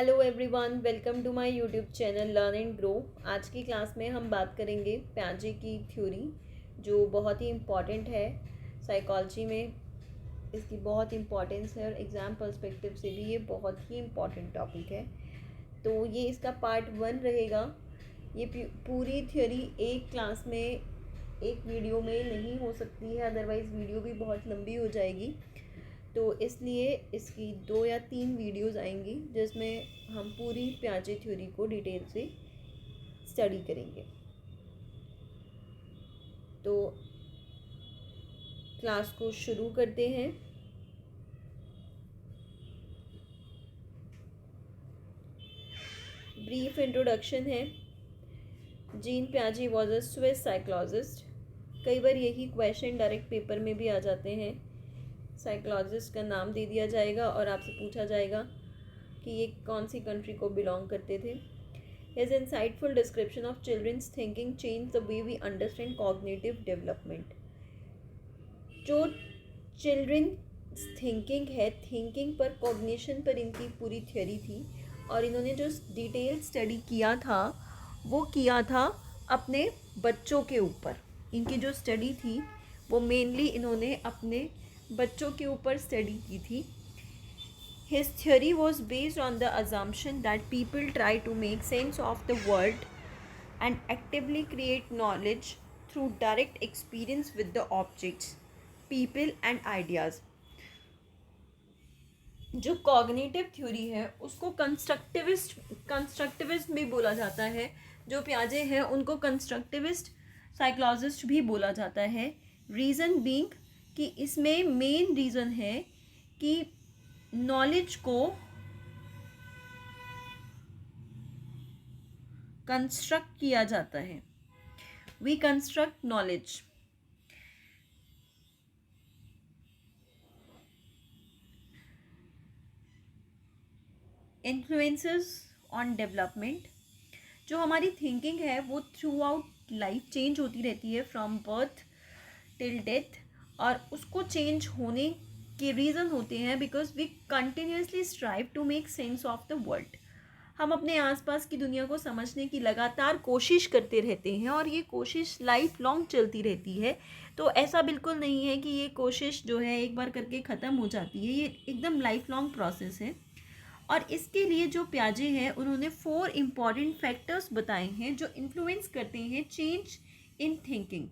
Hello everyone, welcome to my YouTube channel learn and grow. आज की class में हम बात करेंगे प्याजे की थ्योरी, जो बहुत ही इम्पॉर्टेंट है साइकोलॉजी में। इसकी बहुत इम्पॉर्टेंस है और एग्ज़ाम पर्सपेक्टिव से भी ये बहुत ही इम्पॉर्टेंट टॉपिक है। तो ये इसका पार्ट 1 रहेगा। ये पूरी थ्योरी एक क्लास में, एक वीडियो में नहीं हो सकती है, अदरवाइज़ वीडियो भी बहुत लंबी हो जाएगी। तो इसलिए इसकी 2 या 3 वीडियोज़ आएंगी जिसमें हम पूरी प्याजे थ्योरी को डिटेल से स्टडी करेंगे। तो क्लास को शुरू करते हैं। ब्रीफ इंट्रोडक्शन है। जीन प्याजे वॉज अ स्विस साइकोलॉजिस्ट। कई बार यही क्वेश्चन डायरेक्ट पेपर में भी आ जाते हैं। साइकोलॉजिस्ट का नाम दे दिया जाएगा और आपसे पूछा जाएगा कि ये कौन सी कंट्री को बिलोंग करते थे। His insightful description of children's thinking changed the way we understand cognitive development. जो चिल्ड्रन थिंकिंग है, थिंकिंग पर, कॉग्निशन पर इनकी पूरी थ्योरी थी और इन्होंने जो डिटेल स्टडी किया था वो किया था अपने बच्चों के ऊपर। इनकी जो स्टडी थी वो मेनली इन्होंने अपने बच्चों के ऊपर स्टडी की थी। His theory was based on the assumption that people try to make sense of the world and actively create knowledge through direct experience with the objects, people and ideas. जो cognitive theory है उसको constructivist भी बोला जाता है। जो प्याजे हैं उनको कंस्ट्रक्टिविस्ट साइकोलॉजिस्ट भी बोला जाता है। रीज़न बीइंग कि इसमें मेन रीज़न है कि नॉलेज को कंस्ट्रक्ट किया जाता है। We construct knowledge. Influences on development. जो हमारी थिंकिंग है वो थ्रू आउट लाइफ चेंज होती रहती है, फ्रॉम बर्थ टिल डेथ, और उसको चेंज होने के रीज़न होते हैं because we continuously strive to make sense of the world. हम अपने आसपास की दुनिया को समझने की लगातार कोशिश करते रहते हैं और ये कोशिश लाइफ लॉन्ग चलती रहती है। तो ऐसा बिल्कुल नहीं है कि ये कोशिश जो है एक बार करके ख़त्म हो जाती है, ये एकदम लाइफ लॉन्ग प्रोसेस है। और इसके लिए जो प्याजे हैं उन्होंने 4 इम्पॉर्टेंट फैक्टर्स बताए हैं जो इन्फ्लुएंस करते हैं चेंज इन थिंकिंग।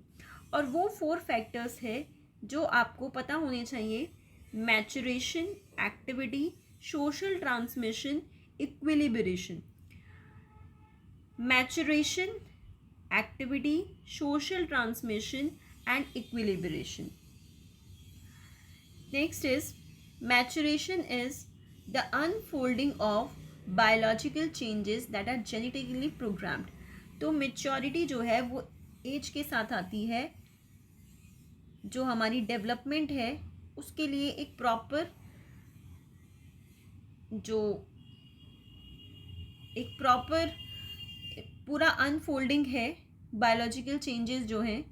और वो 4 फैक्टर्स है जो आपको पता होने चाहिए: maturation, activity, social transmission, equilibration. Maturation, activity, social transmission and equilibration. Next is maturation is the unfolding of biological changes that are genetically programmed. तो मेच्योरिटी जो है वो एज के साथ आती है। जो हमारी डेवलपमेंट है उसके लिए एक प्रॉपर पूरा अनफोल्डिंग है। बायोलॉजिकल चेंजेस जो हैं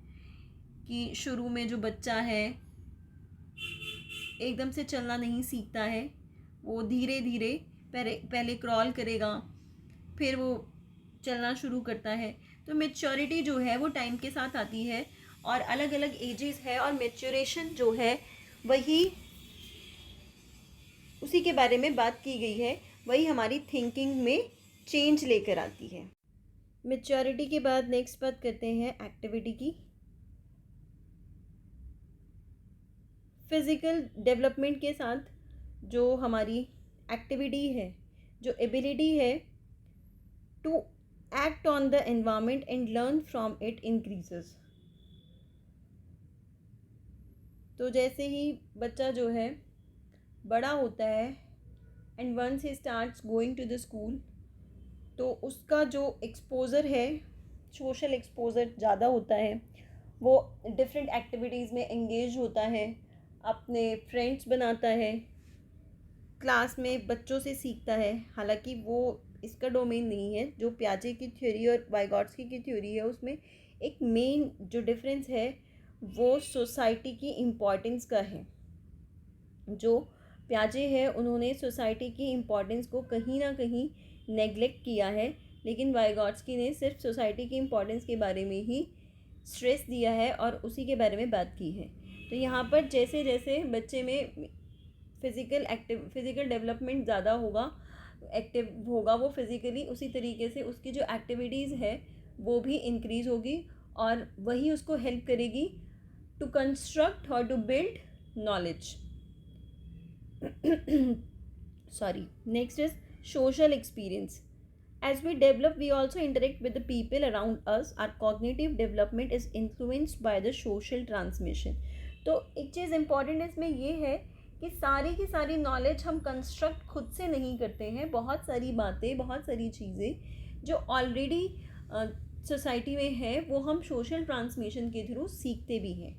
कि शुरू में जो बच्चा है एकदम से चलना नहीं सीखता है, वो धीरे धीरे पहले क्रॉल करेगा, फिर वो चलना शुरू करता है। तो मेच्योरिटी जो है वो टाइम के साथ आती है और अलग अलग एजेस है, और मेच्योरेशन जो है वही उसी के बारे में बात की गई है, वही हमारी थिंकिंग में चेंज लेकर आती है। मेच्योरिटी के बाद नेक्स्ट बात करते हैं एक्टिविटी की। फिज़िकल डेवलपमेंट के साथ जो हमारी एक्टिविटी है, जो एबिलिटी है to act on the environment and learn from it increases. तो जैसे ही बच्चा जो है बड़ा होता है and once he starts going to the school, तो उसका जो एक्सपोज़र है, सोशल एक्सपोज़र ज़्यादा होता है। वो डिफरेंट एक्टिविटीज़ में एंगेज होता है, अपने फ्रेंड्स बनाता है, क्लास में बच्चों से सीखता है। हालांकि वो इसका डोमेन नहीं है। जो प्याजे की थ्योरी और वाइगॉट्स्की की थ्योरी है उसमें एक मेन जो डिफरेंस है वो सोसाइटी की इम्पोर्टेंस का है। जो प्याजे है उन्होंने सोसाइटी की इम्पोर्टेंस को कहीं ना कहीं नेगलेक्ट किया है, लेकिन वाइगॉट्स्की ने सिर्फ सोसाइटी की इम्पोर्टेंस के बारे में ही स्ट्रेस दिया है और उसी के बारे में बात की है। तो यहाँ पर जैसे जैसे बच्चे में फिज़िकल डेवलपमेंट ज़्यादा होगा, एक्टिव होगा वो फिज़िकली, उसी तरीके से उसकी जो एक्टिविटीज़ है वो भी इंक्रीज़ होगी और वही उसको हेल्प करेगी टू कंस्ट्रक्ट और to build knowledge. Sorry. Next is social experience. As we develop, we also interact with the people around us. Our cognitive development is influenced by the social transmission. तो एक चीज़ important इसमें ये है कि सारी की सारी नॉलेज हम कंस्ट्रक्ट खुद से नहीं करते हैं। बहुत सारी बातें, बहुत सारी चीज़ें जो ऑलरेडी सोसाइटी में है वो हम सोशल ट्रांसमिशन के थ्रू सीखते भी हैं।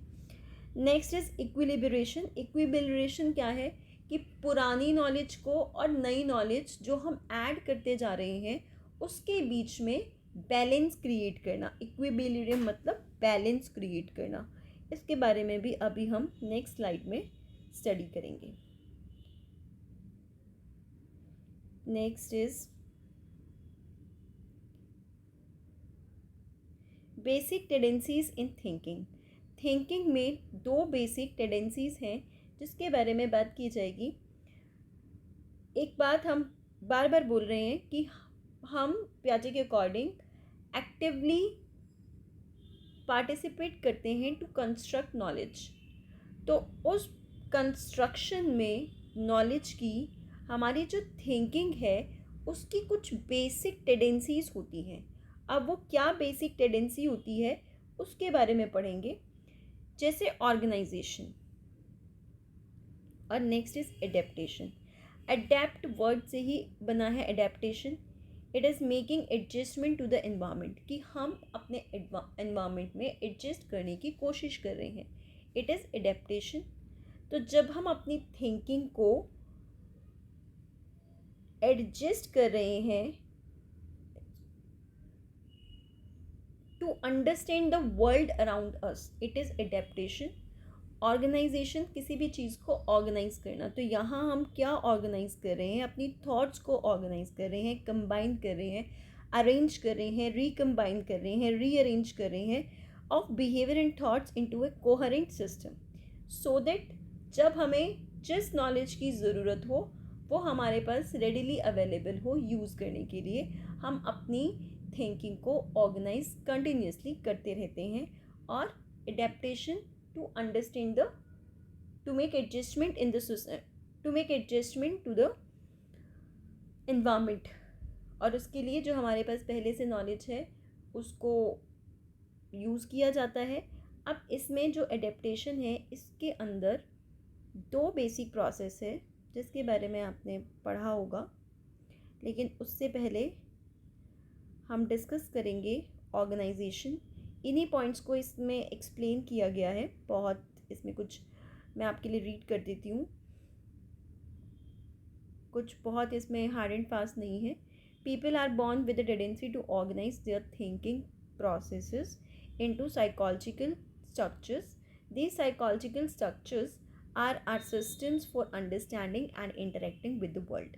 Next is equilibration. इक्विलिब्रेशन क्या है कि पुरानी नॉलेज को और नई नॉलेज जो हम ऐड करते जा रहे हैं उसके बीच में बैलेंस क्रिएट करना। इक्विलिब्रियम मतलब बैलेंस क्रिएट करना। इसके बारे में भी अभी हम नेक्स्ट स्लाइड में स्टडी करेंगे। Next is basic tendencies in thinking. Thinking में दो बेसिक टेंडेंसीज हैं जिसके बारे में बात की जाएगी। एक बात हम बार बार बोल रहे हैं कि हम प्याजे के अकॉर्डिंग एक्टिवली पार्टिसिपेट करते हैं टू कंस्ट्रक्ट नॉलेज। तो उस कंस्ट्रक्शन में नॉलेज की हमारी जो थिंकिंग है उसकी कुछ बेसिक टेंडेंसीज होती हैं। अब वो क्या बेसिक टेंडेंसी होती है उसके बारे में पढ़ेंगे, जैसे ऑर्गेनाइजेशन। और next is adaptation. Adapt word से ही बना है adaptation. It is making adjustment to the environment, कि हम अपने एनवायरनमेंट में एडजस्ट करने की कोशिश कर रहे हैं। It is adaptation. तो जब हम अपनी थिंकिंग को एडजस्ट कर रहे हैं to understand the world around us, it is adaptation. Organization, किसी भी चीज़ को ऑर्गेनाइज करना। तो यहाँ हम क्या ऑर्गेनाइज कर रहे हैं? अपनी थॉट्स को ऑर्गेनाइज कर रहे हैं, कंबाइन कर रहे हैं, अरेंज कर रहे हैं, रिकम्बाइन कर रहे हैं, रीअरेंज कर रहे हैं of behaviour and thoughts into A coherent system, so that जब हमें जिस नॉलेज की ज़रूरत हो वो हमारे पास रेडिली अवेलेबल हो यूज़ करने के लिए। हम अपनी थिंकिंग को ऑर्गेनाइज कंटिन्यूसली करते रहते हैं। और adaptation to understand to make adjustment in the society, to make adjustment to the environment। और उसके लिए जो हमारे पास पहले से नॉलेज है उसको यूज़ किया जाता है। अब इसमें जो एडेप्टेशन है इसके अंदर दो बेसिक प्रोसेस है जिसके बारे में आपने पढ़ा होगा, लेकिन उससे पहले हम डिस्कस करेंगे ऑर्गेनाइजेशन। इन्हीं पॉइंट्स को इसमें एक्सप्लेन किया गया है बहुत। इसमें कुछ मैं आपके लिए रीड कर देती हूँ, कुछ बहुत इसमें हार्ड एंड फास्ट नहीं है। People are born with the tendency to organize their thinking processes into psychological structures. These psychological structures are our systems for understanding and interacting with the world.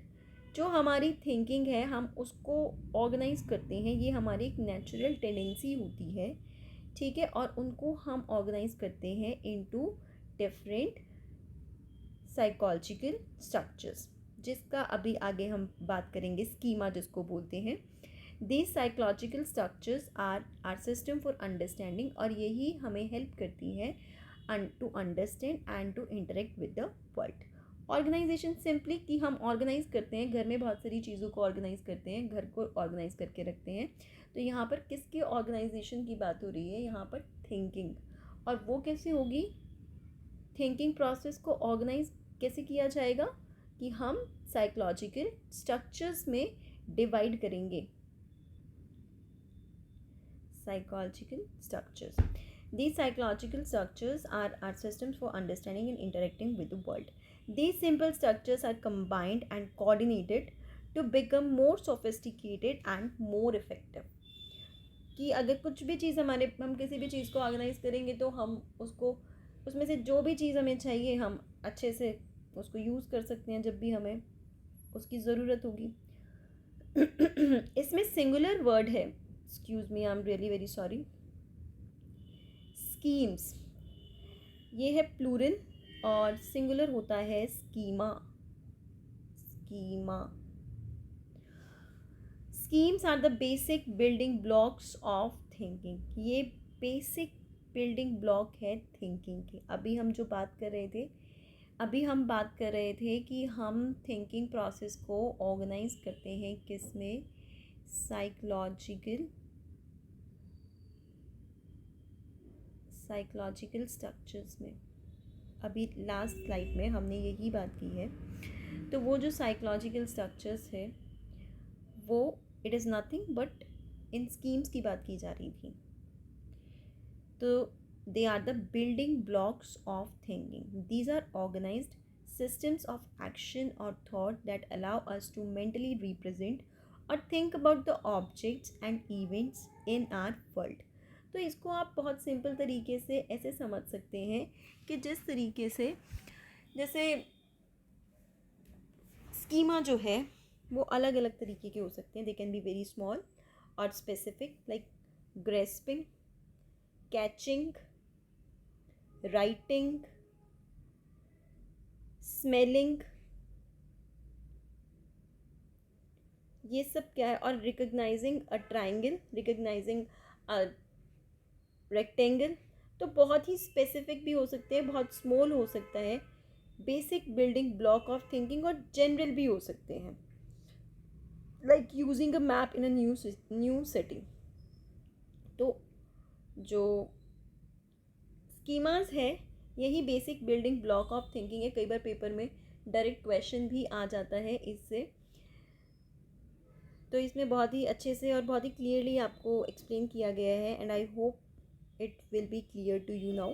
जो हमारी थिंकिंग है हम उसको organise करते हैं, ये हमारी एक नेचुरल टेंडेंसी होती है, ठीक है। और उनको हम ऑर्गेनाइज करते हैं इनटू डिफरेंट साइकोलॉजिकल स्ट्रक्चर्स, जिसका अभी आगे हम बात करेंगे, स्कीमा जिसको बोलते हैं। These psychological structures are our system for understanding, और यही हमें हेल्प करती है to understand and to interact with the world. Organization simply कि हम ऑर्गेनाइज करते हैं, घर में बहुत सारी चीज़ों को ऑर्गेनाइज करते हैं, घर को ऑर्गेनाइज करके रखते हैं। तो यहाँ पर किसकी ऑर्गेनाइजेशन की बात हो रही है? यहाँ पर थिंकिंग। और वो कैसे होगी? थिंकिंग प्रोसेस को ऑर्गेनाइज कैसे किया जाएगा कि हम साइकोलॉजिकल स्ट्रक्चर्स में डिवाइड करेंगे। Psychological structures, these psychological structures are our systems for understanding and interacting with the world. These simple structures are combined and coordinated to become more sophisticated and more effective. कि अगर कुछ भी चीज़ हम किसी भी चीज़ को ऑर्गेनाइज करेंगे तो हम उसको, उसमें से जो भी चीज़ हमें चाहिए हम अच्छे से उसको यूज़ कर सकते हैं जब भी हमें उसकी ज़रूरत होगी। इसमें सिंगुलर वर्ड है, excuse me, I am really very sorry, schemes, ये है प्लूरल और सिंगुलर होता है schema. Schema, schemes are the basic building blocks of thinking. ये बेसिक बिल्डिंग ब्लॉक है थिंकिंग की। अभी हम जो बात कर रहे थे, अभी हम बात कर रहे थे कि हम थिंकिंग प्रोसेस को ऑर्गेनाइज करते हैं किस में, साइकोलॉजिकल स्ट्रक्चर्स में। अभी लास्ट स्लाइड में हमने यही बात की है। तो वो जो साइकोलॉजिकल स्ट्रक्चर्स है वो it is nothing but in schemes की बात की जा रही थी। तो they are the building blocks of thinking. These are organized systems of action or thought that allow us to mentally represent or think about the objects and events in our world. तो इसको आप बहुत simple तरीके से ऐसे समझ सकते हैं कि जिस तरीके से जैसे स्कीमा जो है वो अलग अलग तरीके के हो सकते हैं। They can be very small और specific, like grasping, catching, writing, smelling, ये सब क्या है। और recognising a triangle, recognising a rectangle. तो बहुत ही स्पेसिफिक भी हो सकते हैं, बहुत स्मॉल हो सकता है, basic building block of thinking, और जनरल भी हो सकते हैं, like using a map in a new setting. तो जो स्कीमास है यही basic building block of thinking है। कई बार पेपर में डायरेक्ट क्वेश्चन भी आ जाता है इससे। तो इसमें बहुत ही अच्छे से और बहुत ही क्लियरली आपको एक्सप्लेन किया गया है and I hope it will be clear to you now.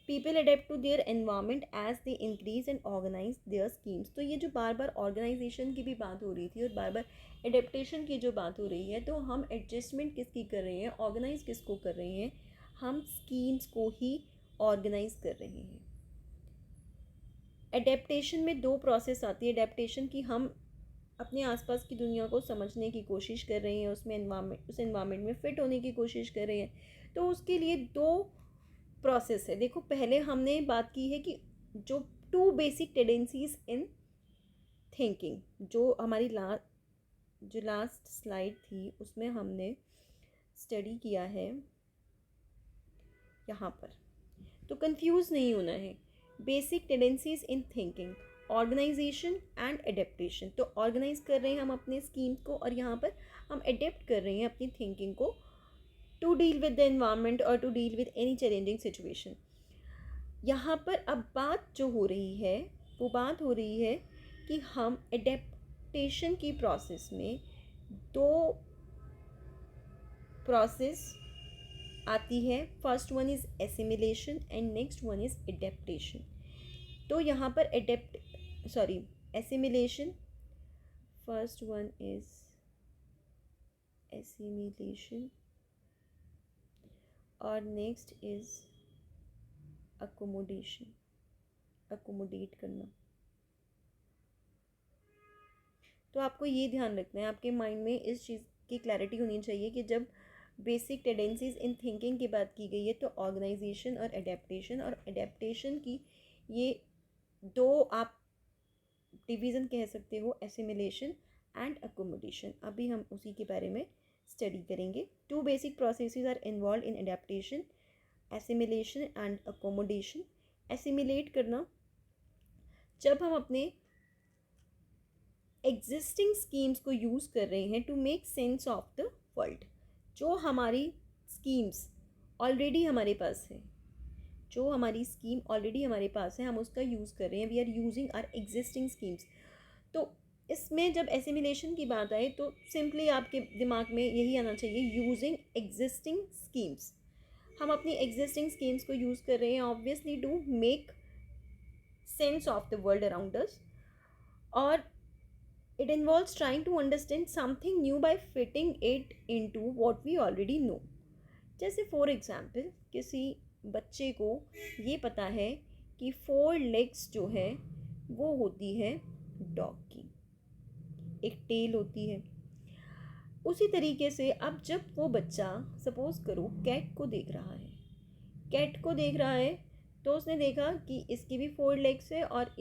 People adapt to their environment as they increase and organize their schemes. तो ये जो बार बार ऑर्गेनाइजेशन की भी बात हो रही थी और बार बार एडेप्टेशन की जो बात हो रही है, तो हम एडजस्टमेंट किसकी कर रहे हैं, ऑर्गेनाइज किसको कर रहे हैं, हम स्कीम्स को ही ऑर्गेनाइज कर रहे हैं। एडेप्टेशन में दो प्रोसेस आती है। एडेप्टेशन की हम अपने आसपास की दुनिया को समझने की कोशिश कर रहे हैं, उस एनवायरनमेंट में फ़िट होने की कोशिश कर रहे हैं। तो उसके लिए दो प्रोसेस है। देखो, पहले हमने बात की है कि जो two basic tendencies in thinking, जो हमारी लास्ट स्लाइड थी उसमें हमने स्टडी किया है यहाँ पर। तो कंफ्यूज नहीं होना है। Basic tendencies in thinking, organization and adaptation. तो ऑर्गेनाइज कर रहे हैं हम अपने स्कीम्स को और यहाँ पर हम एडेप्ट कर रहे हैं अपनी थिंकिंग को to deal with the environment और to deal with any challenging situation. यहाँ पर अब बात जो हो रही है वो बात हो रही है कि हम एडेप्टेशन की प्रोसेस में दो प्रोसेस आती है। First one is assimilation and next one is adaptation. तो यहाँ पर assimilation, first one is assimilation और नेक्स्ट इज अकोमोडेशन, अकोमोडेट करना। तो आपको ये ध्यान रखना है, आपके माइंड में इस चीज़ की क्लैरिटी होनी चाहिए कि जब बेसिक टेंडेंसीज इन थिंकिंग की बात की गई है तो ऑर्गेनाइजेशन और एडेप्टेशन की ये दो आप डिवीज़न कह सकते हो, एसिमिलेशन एंड अकोमोडेशन। अभी हम उसी के बारे में स्टडी करेंगे। Two basic processes are involved in adaptation, assimilation and accommodation. Assimilate करना, जब हम अपने एग्जिस्टिंग स्कीम्स को यूज़ कर रहे हैं to make sense of the world. जो हमारी स्कीम्स ऑलरेडी हमारे पास है, जो हमारी स्कीम ऑलरेडी हमारे पास है, हम उसका यूज़ कर रहे हैं, we are using our existing schemes. तो इसमें जब एसिमिलेशन की बात आए तो सिंपली आपके दिमाग में यही आना चाहिए, यूजिंग एग्जिस्टिंग स्कीम्स। हम अपनी एग्जिस्टिंग स्कीम्स को यूज़ कर रहे हैं obviously to make sense of the world around us, और it involves trying to understand something new by fitting it into what we already know. जैसे फॉर एग्जांपल किसी बच्चे को ये पता है कि 4 लेग्स जो है वो होती है डॉग की, एक टेल होती है। उसी तरीके से अब जब वो बच्चा सपोज करो कैट को देख रहा है, कैट को देख रहा है तो उसने देखा कि इसकी भी 4 लेग्स है और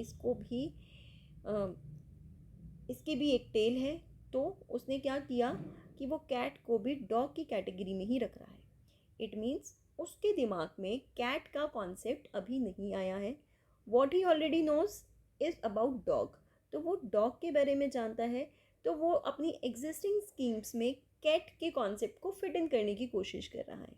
इसकी भी एक टेल है, तो उसने क्या किया कि वो कैट को भी डॉग की कैटेगरी में ही रख रहा है। इट मीन्स उसके दिमाग में कैट का कॉन्सेप्ट अभी नहीं आया है। What he already knows is about dog, तो वो डॉग के बारे में जानता है, तो वो अपनी एग्जिस्टिंग स्कीम्स में कैट के कॉन्सेप्ट को फिट इन करने की कोशिश कर रहा है।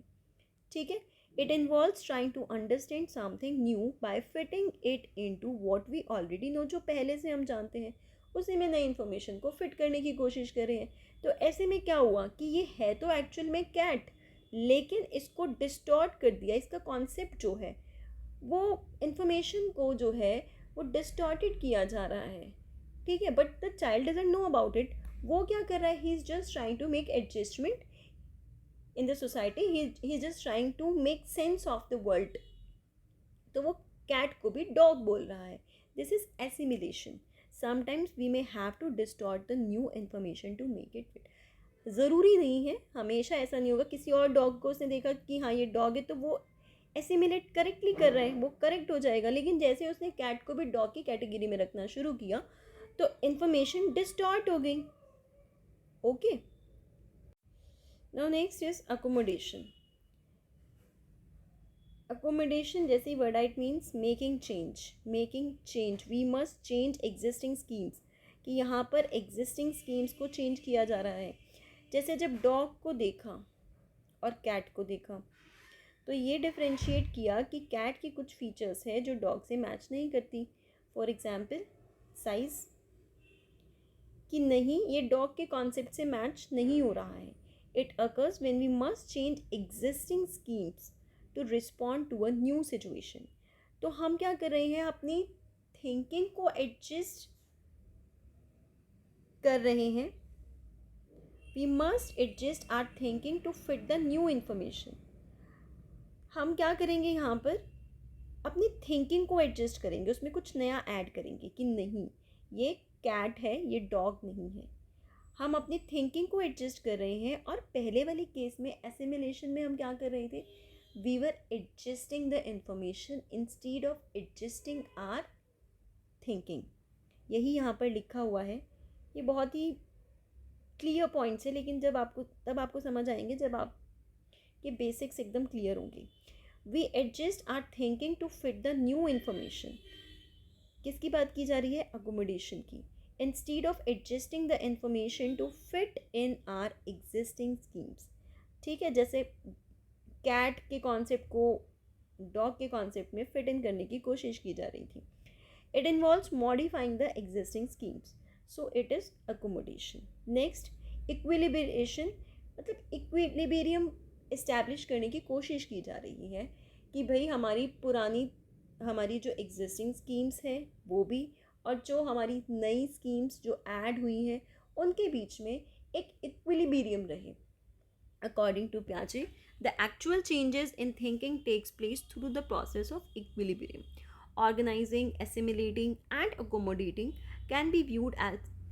ठीक है, it involves trying to understand something new by fitting it into what we already know, जो पहले से हम जानते हैं उसी में नई इन्फॉर्मेशन को फिट करने की कोशिश कर रहे हैं। तो ऐसे में क्या हुआ कि ये है तो एक्चुअल में कैट, लेकिन इसको डिस्टॉर्ट कर दिया, इसका कॉन्सेप्ट जो है वो इन्फॉर्मेशन को जो है वो डिस्टॉर्टेड किया जा रहा है। ठीक है, but the child doesn't know about it. वो क्या कर रहा है, he is just trying to make adjustment in the society, he is just trying to make sense of the world. तो वो कैट को भी डॉग बोल रहा है। This is assimilation. Sometimes we may have to distort the new information to make it fit. ज़रूरी नहीं है, हमेशा ऐसा नहीं होगा। किसी और डॉग को उसने देखा कि हाँ ये डॉग है तो वो एसिमिलेट करेक्टली कर रहा है, वो करेक्ट हो जाएगा। लेकिन जैसे उसने कैट को भी डॉग की कैटेगरी में रखना शुरू किया तो इन्फॉर्मेशन डिस्टॉर्ट हो गई। Okay, now next is accommodation. Accommodation जैसे ही word it means making change. We must change existing schemes, कि यहाँ पर एग्जिस्टिंग स्कीम्स को चेंज किया जा रहा है। जैसे जब डॉग को देखा और कैट को देखा तो ये डिफ्रेंशिएट किया कि कैट की कुछ फीचर्स है जो डॉग से मैच नहीं करती। फॉर एग्जाम्पल साइज़, कि नहीं ये डॉग के कॉन्सेप्ट से मैच नहीं हो रहा है। It occurs when we must change existing schemes to respond to a new situation. तो हम क्या कर रहे हैं, अपनी थिंकिंग को एडजस्ट कर रहे हैं। We must adjust our thinking to fit the new information. हम क्या करेंगे, यहाँ पर अपनी थिंकिंग को एडजस्ट करेंगे, उसमें कुछ नया ऐड करेंगे कि नहीं ये कैट है, ये डॉग नहीं है। हम अपनी थिंकिंग को एडजस्ट कर रहे हैं। और पहले वाले केस में एसिमिलेशन में हम क्या कर रहे थे, we were adjusting the information instead of adjusting our thinking. यही यहाँ पर लिखा हुआ है। ये बहुत ही क्लियर पॉइंट्स है, लेकिन तब आपको समझ आएंगे जब आप के बेसिक्स एकदम क्लियर होंगे। We adjust our thinking to fit the new information. किसकी बात की जा रही है, अकोमोडेशन की। Instead of adjusting the information to fit in our existing schemes. ठीक है, जैसे कैट के कॉन्सेप्ट को डॉग के कॉन्सेप्ट में फिट इन करने की कोशिश की जा रही थी। It involves modifying the existing schemes, so it is accommodation. Next, equilibration, मतलब इक्विलिब्रियम इस्टेब्लिश करने की कोशिश की जा रही है कि भाई हमारी जो एग्जिस्टिंग स्कीम्स हैं वो भी, और जो हमारी नई स्कीम्स जो ऐड हुई हैं उनके बीच में एक इक्विलिब्रियम रहे। According to Piaget, the actual changes in thinking takes place through the process of equilibrium. Organizing, assimilating, and accommodating can be viewed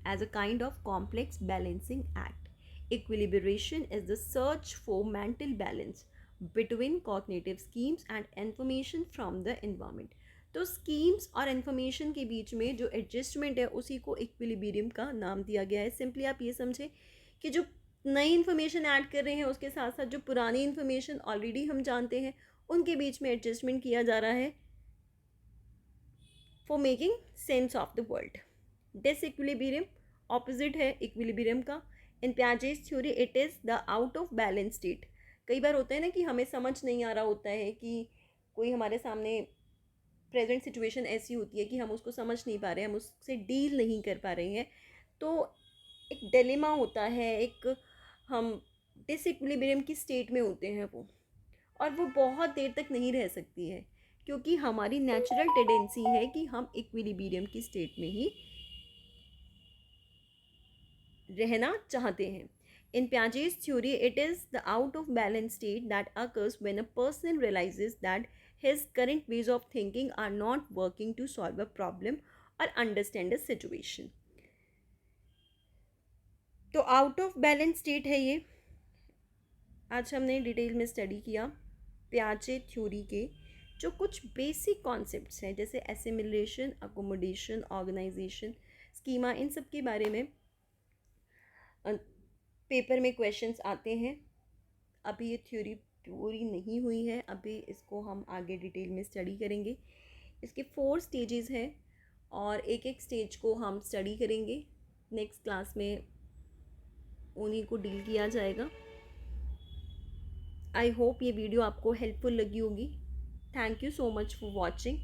as a kind of complex balancing act. Equilibration is the search for mental balance between cognitive schemes and information from the environment. तो schemes और information के बीच में जो adjustment है उसी को equilibrium का नाम दिया गया है। सिंपली आप ये समझे कि जो नई इन्फॉर्मेशन ऐड कर रहे हैं उसके साथ साथ जो पुरानी इन्फॉर्मेशन ऑलरेडी हम जानते हैं उनके बीच में एडजस्टमेंट किया जा रहा है for making sense of the world. Disequilibrium opposite है इक्विलिब्रियम का। In Piaget's theory it is the out of balance state. कई बार होता है ना कि हमें समझ नहीं आ रहा होता है कि कोई हमारे सामने प्रेजेंट सिचुएशन ऐसी होती है कि हम उसको समझ नहीं पा रहे हैं, हम उससे डील नहीं कर पा रहे हैं, तो एक डिलेमा होता है, एक हम डिसइक्विलिब्रियम की स्टेट में होते हैं वो, और वो बहुत देर तक नहीं रह सकती है क्योंकि हमारी नेचुरल टेंडेंसी है कि हम इक्विलिब्रियम की स्टेट में ही रहना चाहते हैं। इन Piaget's theory, it is the out of balance state that occurs when a person realizes that his current ways of thinking are not working to solve a problem or understand a situation. तो out of balance state है ये. आज हमने detail में study किया प्याजे theory के जो कुछ बेसिक कॉन्सेप्ट्स हैं, जैसे एसिमिलेशन, अकोमोडेशन, ऑर्गेनाइजेशन, स्कीमा, इन सब के बारे में पेपर में क्वेश्चंस आते हैं. अभी ये थ्योरी पूरी नहीं हुई है, अभी इसको हम आगे डिटेल में स्टडी करेंगे. इसके 4 स्टेजेस हैं और एक एक स्टेज को हम स्टडी करेंगे. नेक्स्ट क्लास में उन्हीं को डील किया जाएगा. आई होप ये वीडियो आपको हेल्पफुल लगी होगी. Thank you so much for watching.